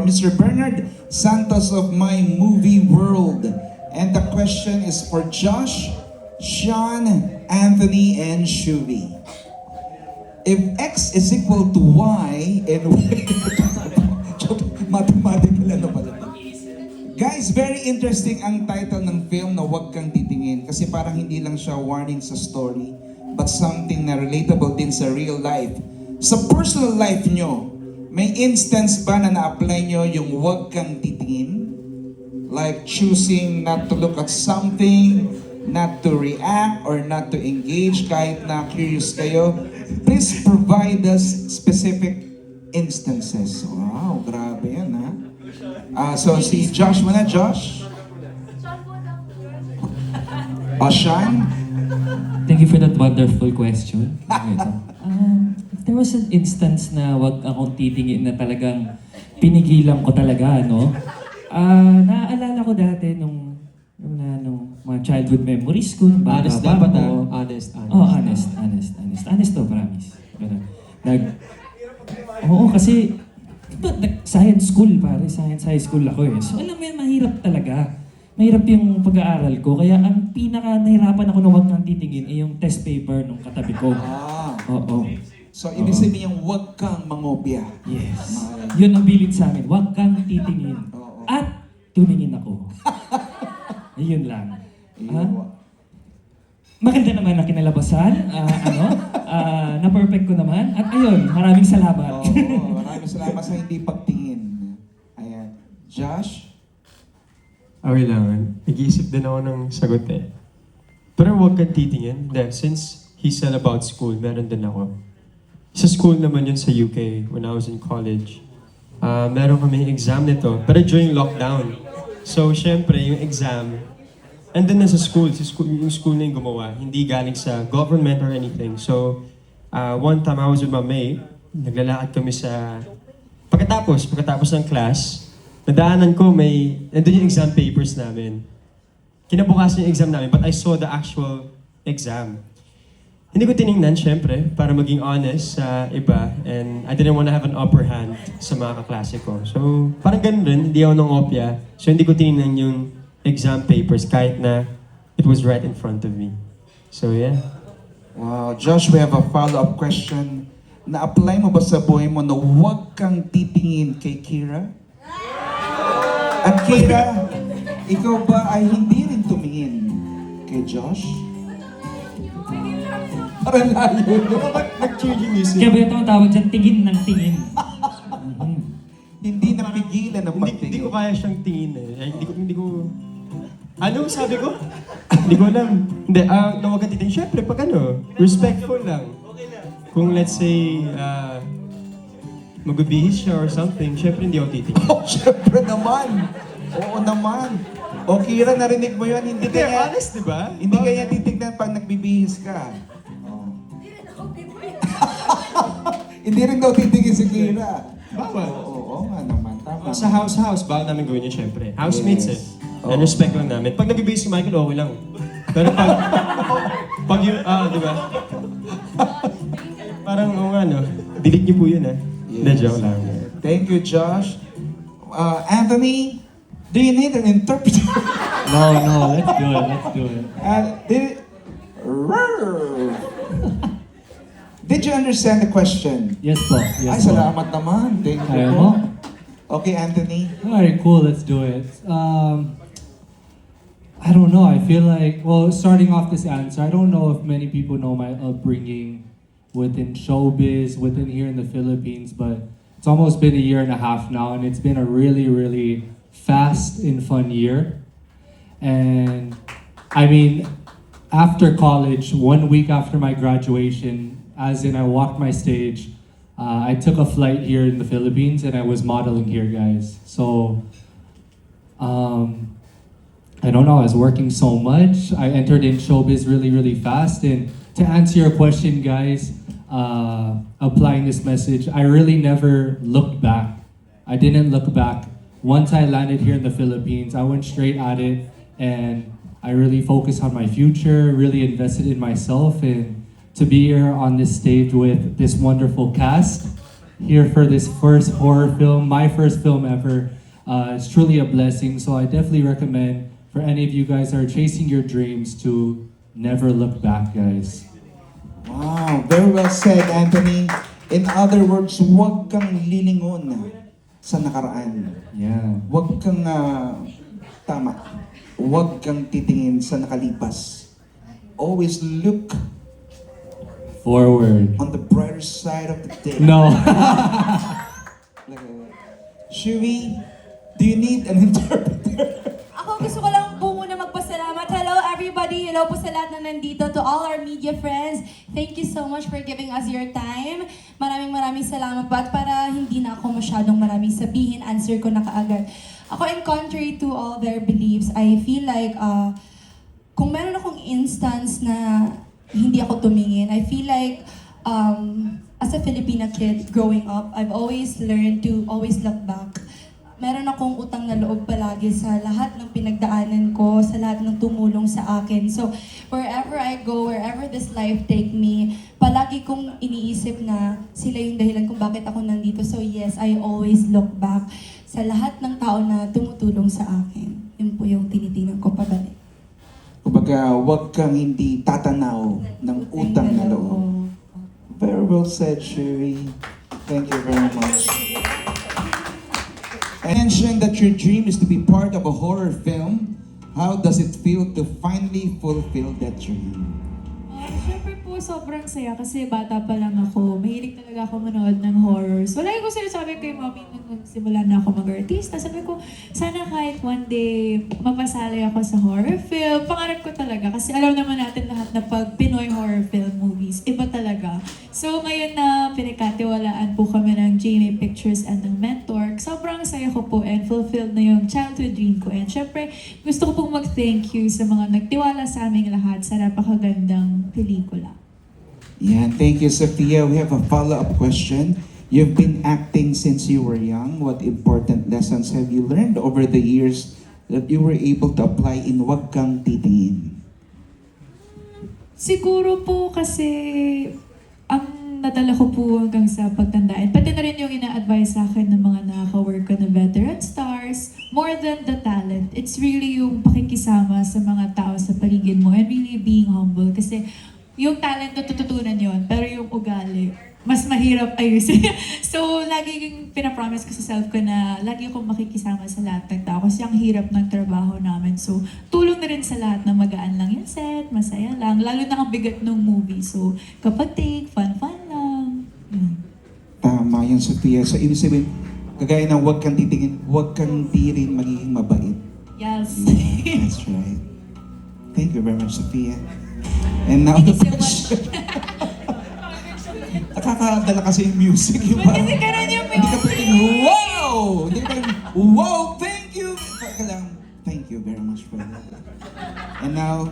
from Mr. Bernard Santos of My Movie World. And the question is for Josh, Sean, Anthony, and Shuvi. If X is equal to Y and Y... Mathematical ano pala. Guys, very interesting ang title ng film na Huwag Kang Titingin. Kasi parang hindi lang siya warning sa story, but something na relatable din sa real life. Sa personal life nyo, may instance ba na na-apply nyo yung huwag kang titingin? Like choosing not to look at something, not to react, or not to engage kahit na curious kayo. Please provide us specific instances. Wow, grabe yan ha. So si Josh muna, Josh? O Sean? Thank you for that wonderful question. If there was an instance na wag akong titingin na talagang pinigilan ko talaga, no? Naaalala ko dati nung mga childhood memories ko, nung bata Honest pa dapat ako. honest. Oh, honest. Honest to, promise. Ganun. Oo, kasi science school, pare. Science high school ako eh. So alam mo yun, mahirap talaga. Mahirap yung pag-aaral ko. Kaya ang pinaka-nahirapan ako na huwag kang titingin ay yung test paper nung katabi ko. Oo. So ibig sabihin yung huwag kang mangopya. Yes. Yun ang bilid sa amin. Huwag kang titingin. At tumingin ako. Ayun lang. Maganda naman ang kinalabasan. Na-perfect ko naman. At ayun, maraming salamat. Maraming salamat sa hindi pagtingin. Ayan. Josh? Okay lang. Nag-iisip din ako ng sagot eh. Pero huwag kang titingin. Since he said about school, meron din ako. Sa school naman yun sa UK, when I was in college. Meron kami exam nito, pero during lockdown. So, syempre, yung exam, and then nasa school, yung school na yung gumawa, hindi galing sa government or anything. So, one time I was with my mate, naglalakad kami sa... Pagkatapos ng class, nadaanan ko nandun yung exam papers namin. Kinabukasan yung exam namin, but I saw the actual exam. Hindi ko tiningnan, syempre, para maging honest sa iba. And I didn't want to have an upper hand sa mga kaklase ko. So, parang ganun rin, hindi ako nang-opya. So, hindi ko tiningnan yung exam papers kahit na it was right in front of me. So, yeah. Wow. Josh, we have a follow-up question. Na-apply mo ba sa buhay mo na huwag kang titingin kay Kira? At Kira, ikaw ba ay hindi rin tumingin kay Josh? Parang layo. Nag-change yung isip. Kaya ba ito ang tawag dyan, tingin ng tingin. Hindi napigilan ng pagtingin. Hindi ko kaya siyang tingin eh. Ay, hindi ko... Ano sabi ko? Hindi ko alam. Hindi, na huwag kang titingin. Siyempre, pag respectful lang. Kung let's say, magbibihis siya or something, siyempre hindi ako titingin. Oh, syempre naman. Oo naman. O Kira, narinig mo yun? Hindi kaya, honest, di ba? hindi kaya titignan pag nagbibihis ka. Oh. Hindi rin daw titigin si Kira. Bawal. Oo nga naman. Tama. Sa house, bawal namin gawin yun siyempre. Housemates Yes. And respect lang namin. Pag nagbibihis si Michael, okay lang. Pero pag yun, di ba? Parang, delete niyo po yun Hindi, joke lang. Thank you, Josh. Anthony, do you need an interpreter? No, let's do it. Did you understand the question? Yes po, Ay, salamat naman. Thank you Ayaw po. mo? Okay, Anthony. Alright, cool, let's do it. I don't know, I feel like, well, starting off this answer, I don't know if many people know my upbringing within showbiz, within here in the Philippines, but it's almost been a year and a half now, and it's been a really, really fast and fun year. And I mean, after college, 1 week after my graduation, as in I walked my stage, I took a flight here in the Philippines and I was modeling here, guys. So, I don't know, I was working so much. I entered in showbiz really, really fast. And to answer your question, guys, applying this message, I really never looked back. I didn't look back. Once I landed here in the Philippines, I went straight at it and I really focused on my future, really invested in myself, and to be here on this stage with this wonderful cast, here for this first horror film, my first film ever. It's truly a blessing. So I definitely recommend for any of you guys that are chasing your dreams to never look back, guys. Wow, very well said, Anthony. In other words, huwag kang lilingon sa nakaraan. Yeah. Huwag kang, tama, huwag kang titingin sa nakalipas. Always look Forward. on the brighter side of the day. No. Shui, do you need an interpreter? Ako gusto ko lang po muna magpasalamat. Hello everybody, hello po sa lahat na nandito, to all our media friends. Thank you so much for giving us your time. Maraming salamat po at para hindi na ako masyadong maraming sabihin, answer ko na kaagad. Ako, in contrary to all their beliefs, I feel like kung meron akong instance na hindi ako tumingin, I feel like as a Filipina kid growing up, I've always learned to always look back. Meron akong utang na loob palagi sa lahat ng pinagdaanan ko, sa lahat ng tumulong sa akin. So, wherever I go, wherever this life take me, palagi kong iniisip na sila yung dahilan kung bakit ako nandito. So yes, I always look back sa lahat ng tao na tumutulong sa akin. Yun po yung tinitingnan ko pabalik. Kumbaga, huwag kang hindi tatanaw ng utang na loob. Very well said, Shui. Thank you very much. I mentioned that your dream is to be part of a horror film. How does it feel to finally fulfill that dream? Siyempre po, sobrang saya kasi bata pa lang ako. Mahilig talaga ako manood ng horror. So, lagi ko sinasabi kay mommy nung nagsimula na ako mag-artista. Sabi ko, sana kahit one day mapasali ako sa horror film. Pangarap ko talaga kasi alam naman natin lahat na pag Pinoy horror film movies, iba talaga. So, ngayon na pinagkatiwalaan po kami ng GMA Pictures and ng Mentor, sobrang saya ko po and fulfilled na yung childhood dream ko. And syempre, gusto ko pong mag-thank you sa mga nagtiwala sa aming lahat sa napakagandang pelikula. Yeah, thank you, Sophia. We have a follow-up question. You've been acting since you were young. What important lessons have you learned over the years that you were able to apply in Huwag Kang Titingin? Siguro po kasi ang nadala ko po hanggang sa pagtandaan. Pati na rin yung ina-advise sa akin ng mga nakaka-work ko na veteran stars. More than the talent, it's really yung pakikisama sa mga tao sa paligid mo and really being humble. Kasi yung talent natututunan yon, pero yung ugali, mas mahirap ayusin. So, lagi yung pinapromise ko sa self ko na lagi akong makikisama sa lahat ng tao kasi ang hirap ng trabaho namin. So, tulong na rin sa lahat na magaan lang yung set, masaya lang. Lalo na ang bigat ng movie. So, kapag take, fun-fun lang. Tama yan, Sophia. So, ibig sabihin, kagaya ng Huwag Kang Titingin, huwag kang di rin magiging mabait. Yes. Yeah, that's right. Thank you very much, Sophia. And now, Thank the you so much. Nakakadala kasi yung music. Yung Ba't kasi ganun yung Hindi ka music? pwedeng, wow! Hindi ka pwedeng, wow, thank you! Thank you very much for that. And now,